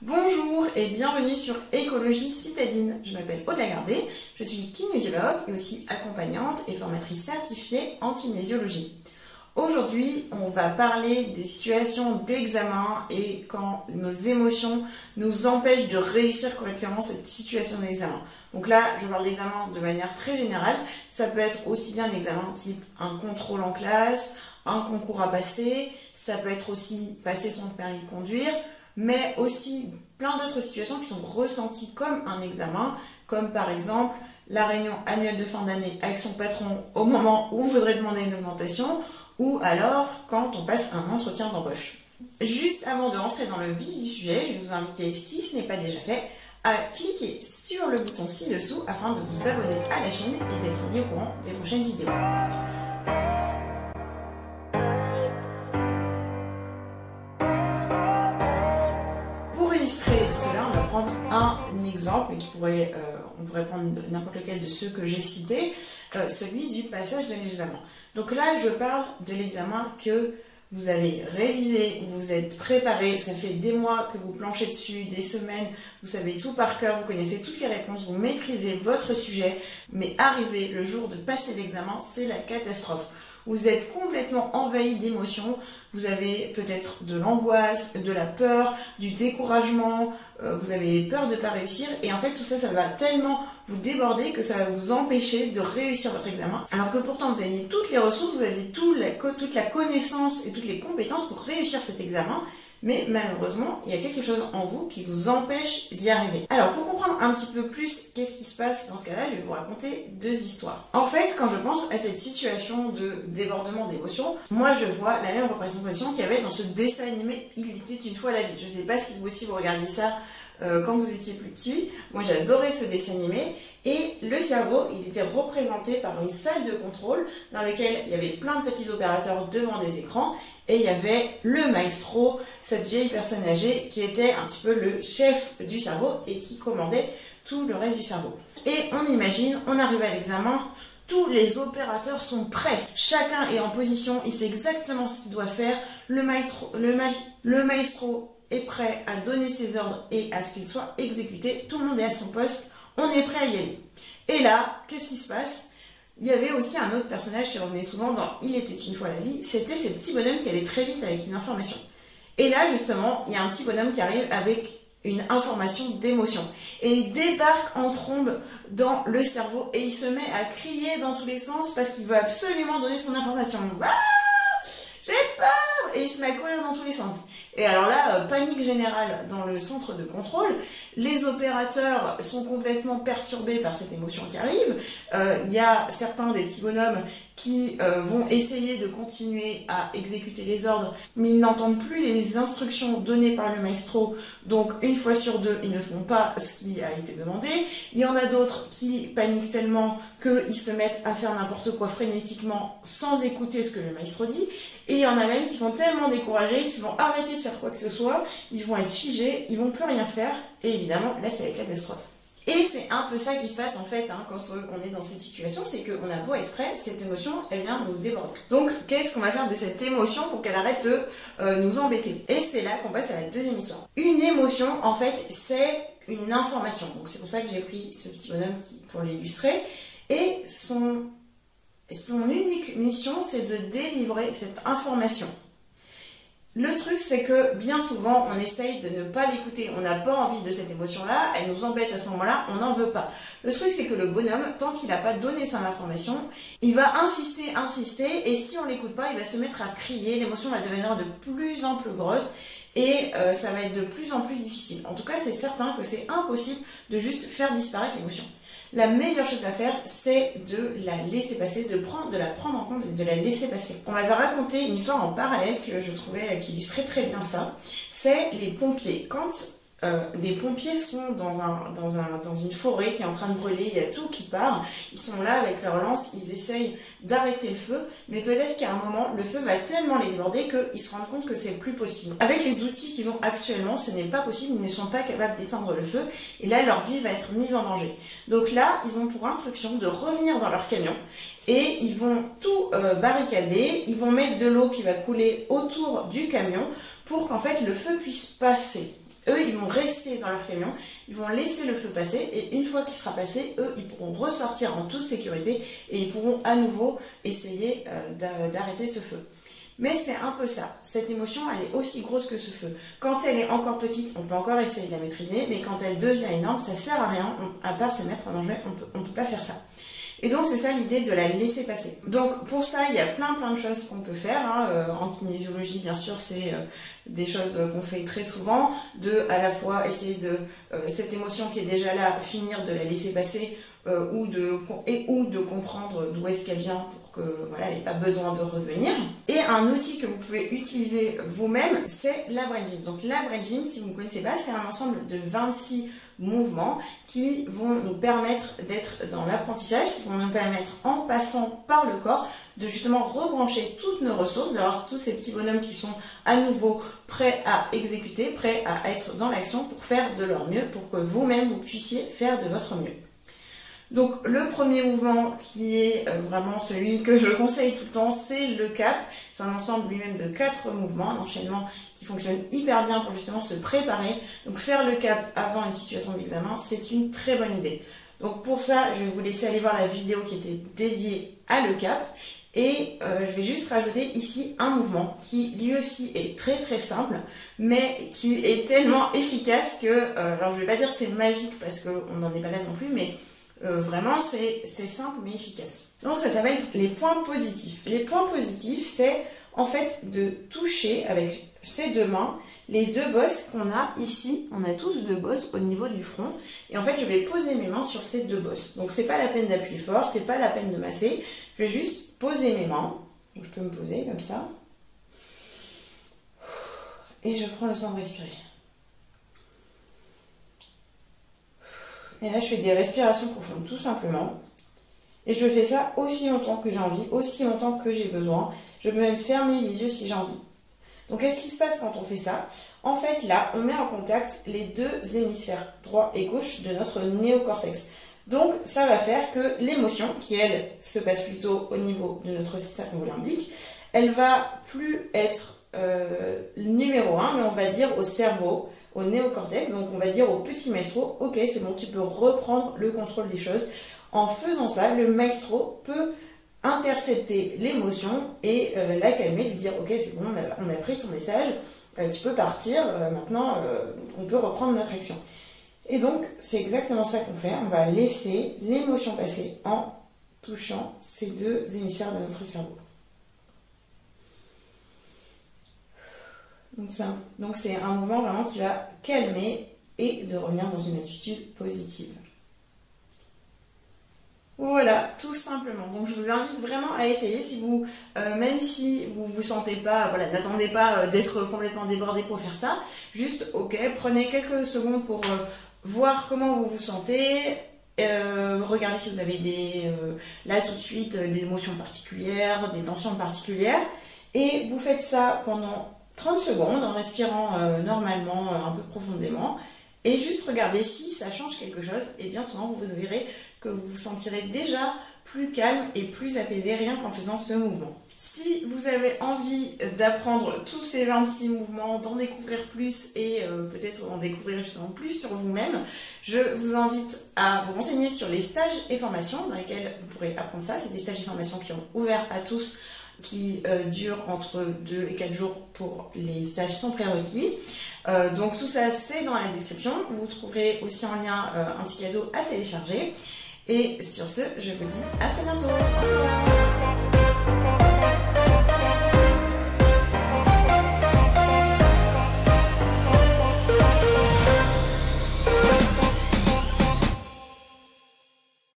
Bonjour et bienvenue sur Écologie citadine. Je m'appelle Aude Lagardé, je suis kinésiologue et aussi accompagnante et formatrice certifiée en kinésiologie. Aujourd'hui, on va parler des situations d'examen et quand nos émotions nous empêchent de réussir correctement cette situation d'examen. Donc là, je parle d'examen de manière très générale. Ça peut être aussi bien un examen type un contrôle en classe, un concours à passer, ça peut être aussi passer son permis de conduire, mais aussi plein d'autres situations qui sont ressenties comme un examen, comme par exemple la réunion annuelle de fin d'année avec son patron au moment où on voudrait demander une augmentation, ou alors quand on passe un entretien d'embauche. Juste avant de rentrer dans le vif du sujet, je vais vous inviter, si ce n'est pas déjà fait, à cliquer sur le bouton ci-dessous afin de vous abonner à la chaîne et d'être mis au courant des prochaines vidéos. Pour illustrer cela, on va prendre un exemple on pourrait prendre n'importe lequel de ceux que j'ai cités, celui du passage de l'examen. Donc là, je parle de l'examen que vous avez révisé, vous vous êtes préparé, ça fait des mois que vous planchez dessus, des semaines, vous savez tout par cœur, vous connaissez toutes les réponses, vous maîtrisez votre sujet, mais arrivé le jour de passer l'examen, c'est la catastrophe. Vous êtes complètement envahi d'émotions, vous avez peut-être de l'angoisse, de la peur, du découragement, vous avez peur de ne pas réussir et en fait tout ça, ça va tellement vous déborder que ça va vous empêcher de réussir votre examen. Alors que pourtant vous avez toutes les ressources, vous avez toute la connaissance et toutes les compétences pour réussir cet examen. Mais malheureusement, il y a quelque chose en vous qui vous empêche d'y arriver. Alors, pour comprendre un petit peu plus qu'est-ce qui se passe dans ce cas-là, je vais vous raconter deux histoires. En fait, quand je pense à cette situation de débordement d'émotions, moi je vois la même représentation qu'il y avait dans ce dessin animé « Il était une fois la vie ». Je ne sais pas si vous aussi vous regardiez ça quand vous étiez plus petit. Moi j'adorais ce dessin animé. Et le cerveau, il était représenté par une salle de contrôle dans laquelle il y avait plein de petits opérateurs devant des écrans et il y avait le maestro, cette vieille personne âgée qui était un petit peu le chef du cerveau et qui commandait tout le reste du cerveau. Et on imagine, on arrive à l'examen, tous les opérateurs sont prêts, chacun est en position, il sait exactement ce qu'il doit faire, le maestro est prêt à donner ses ordres et à ce qu'il soit exécuté, tout le monde est à son poste, on est prêt à y aller. Et là, qu'est-ce qui se passe? Il y avait aussi un autre personnage qui revenait souvent dans « Il était une fois la vie », c'était ces petits bonhommes qui allaient très vite avec une information. Et là, justement, il y a un petit bonhomme qui arrive avec une information d'émotion. Et il débarque en trombe dans le cerveau et il se met à crier dans tous les sens parce qu'il veut absolument donner son information. Ah, j'ai peur! Et il se met à courir dans tous les sens. Et alors là, panique générale dans le centre de contrôle, les opérateurs sont complètement perturbés par cette émotion qui arrive, il y a certains des petits bonhommes qui vont essayer de continuer à exécuter les ordres, mais ils n'entendent plus les instructions données par le maestro, donc une fois sur deux, ils ne font pas ce qui a été demandé. Il y en a d'autres qui paniquent tellement qu'ils se mettent à faire n'importe quoi frénétiquement sans écouter ce que le maestro dit, et il y en a même qui sont tellement découragés qu'ils vont arrêter de faire quoi que ce soit, ils vont être figés, ils vont plus rien faire, et évidemment, là c'est la catastrophe. Et c'est un peu ça qui se passe en fait quand on est dans cette situation, c'est qu'on a beau être prêt, cette émotion, elle vient nous déborder. Donc, qu'est-ce qu'on va faire de cette émotion pour qu'elle arrête de nous embêter? Et c'est là qu'on passe à la deuxième histoire. Une émotion, en fait, c'est une information. Donc c'est pour ça que j'ai pris ce petit bonhomme pour l'illustrer. Et son unique mission, c'est de délivrer cette information. Le truc, c'est que bien souvent, on essaye de ne pas l'écouter. On n'a pas envie de cette émotion-là, elle nous embête à ce moment-là, on n'en veut pas. Le truc, c'est que le bonhomme, tant qu'il n'a pas donné son information, il va insister, et si on ne l'écoute pas, il va se mettre à crier, l'émotion va devenir de plus en plus grosse, et ça va être de plus en plus difficile. En tout cas, c'est certain que c'est impossible de juste faire disparaître l'émotion. La meilleure chose à faire, c'est de la laisser passer, de la prendre en compte et de la laisser passer. On m'avait raconté une histoire en parallèle que je trouvais qui illustrait très bien ça. C'est les pompiers. Quand des pompiers sont dans une forêt qui est en train de brûler, il y a tout qui part, ils sont là avec leur lance, ils essayent d'arrêter le feu, mais peut-être qu'à un moment, le feu va tellement les déborder qu'ils se rendent compte que c'est plus possible. Avec les outils qu'ils ont actuellement, ce n'est pas possible, ils ne sont pas capables d'éteindre le feu, et là, leur vie va être mise en danger. Donc là, ils ont pour instruction de revenir dans leur camion, et ils vont tout barricader, ils vont mettre de l'eau qui va couler autour du camion, pour qu'en fait le feu puisse passer. eux, ils vont rester dans leur camion, ils vont laisser le feu passer, et une fois qu'il sera passé, eux, ils pourront ressortir en toute sécurité, et ils pourront à nouveau essayer d'arrêter ce feu. Mais c'est un peu ça, cette émotion, elle est aussi grosse que ce feu. Quand elle est encore petite, on peut encore essayer de la maîtriser, mais quand elle devient énorme, ça sert à rien, à part se mettre en danger, on peut pas faire ça. Et donc c'est ça l'idée de la laisser passer. Donc pour ça, il y a plein de choses qu'on peut faire. En kinésiologie, bien sûr, c'est des choses qu'on fait très souvent, de à la fois essayer de cette émotion qui est déjà là, finir de la laisser passer, ou de comprendre d'où est-ce qu'elle vient pour que voilà, elle n'ait pas besoin de revenir. Et un outil que vous pouvez utiliser vous-même, c'est la Brain Gym. Donc la Brain Gym, si vous ne connaissez pas, c'est un ensemble de 26 mouvements qui vont nous permettre d'être dans l'apprentissage, qui vont nous permettre, en passant par le corps, de justement rebrancher toutes nos ressources, d'avoir tous ces petits bonhommes qui sont à nouveau prêts à exécuter, prêts à être dans l'action pour faire de leur mieux, pour que vous-même vous puissiez faire de votre mieux. Donc le premier mouvement qui est vraiment celui que je conseille tout le temps, c'est le cap. C'est un ensemble lui-même de 4 mouvements, un enchaînement qui fonctionne hyper bien pour justement se préparer. Donc faire le cap avant une situation d'examen, c'est une très bonne idée. Donc pour ça, je vais vous laisser aller voir la vidéo qui était dédiée à le cap. Et je vais juste rajouter ici un mouvement qui lui aussi est très simple, mais qui est tellement efficace que, alors je vais pas dire que c'est magique parce qu'on n'en est pas là non plus, mais vraiment c'est simple mais efficace. Donc ça s'appelle les points positifs. Les points positifs, c'est en fait de toucher avec ces deux mains les deux bosses qu'on a ici. On a tous deux bosses au niveau du front, et en fait je vais poser mes mains sur ces deux bosses. Donc c'est pas la peine d'appuyer fort, c'est pas la peine de masser, je vais juste poser mes mains. Donc je peux me poser comme ça et je prends le temps de respirer. Et là, je fais des respirations profondes, tout simplement. Et je fais ça aussi longtemps que j'ai envie, aussi longtemps que j'ai besoin. Je peux même fermer les yeux si j'ai envie. Donc, qu'est-ce qui se passe quand on fait ça? En fait, là, on met en contact les deux hémisphères, droit et gauche, de notre néocortex. Donc, ça va faire que l'émotion, qui, elle, se passe plutôt au niveau de notre cerveau limbique, elle va plus être numéro 1, mais on va dire au cerveau, au néocortex, donc on va dire au petit maestro, ok, c'est bon, tu peux reprendre le contrôle des choses. En faisant ça, le maestro peut intercepter l'émotion et la calmer, lui dire, ok, c'est bon, on a pris ton message, tu peux partir, maintenant on peut reprendre notre action. Et donc, c'est exactement ça qu'on fait, on va laisser l'émotion passer en touchant ces deux hémisphères de notre cerveau. Donc c'est un mouvement vraiment qui va calmer et de revenir dans une attitude positive. Voilà, tout simplement. Donc je vous invite vraiment à essayer, si vous, même si vous vous sentez pas, voilà, n'attendez pas d'être complètement débordé pour faire ça. Juste, ok, prenez quelques secondes pour voir comment vous vous sentez. Regardez si vous avez là tout de suite des émotions particulières, des tensions particulières. Et vous faites ça pendant 30 secondes en respirant normalement, un peu profondément, et juste regardez si ça change quelque chose, et bien souvent vous verrez que vous vous sentirez déjà plus calme et plus apaisé rien qu'en faisant ce mouvement. Si vous avez envie d'apprendre tous ces 26 mouvements, d'en découvrir plus et peut-être en découvrir justement plus sur vous-même, je vous invite à vous renseigner sur les stages et formations dans lesquels vous pourrez apprendre ça. C'est des stages et formations qui sont ouverts à tous, qui durent entre 2 et 4 jours pour les stages sans prérequis. Donc tout ça c'est dans la description. Vous trouverez aussi en lien un petit cadeau à télécharger. Et sur ce, je vous dis à très bientôt. Au revoir.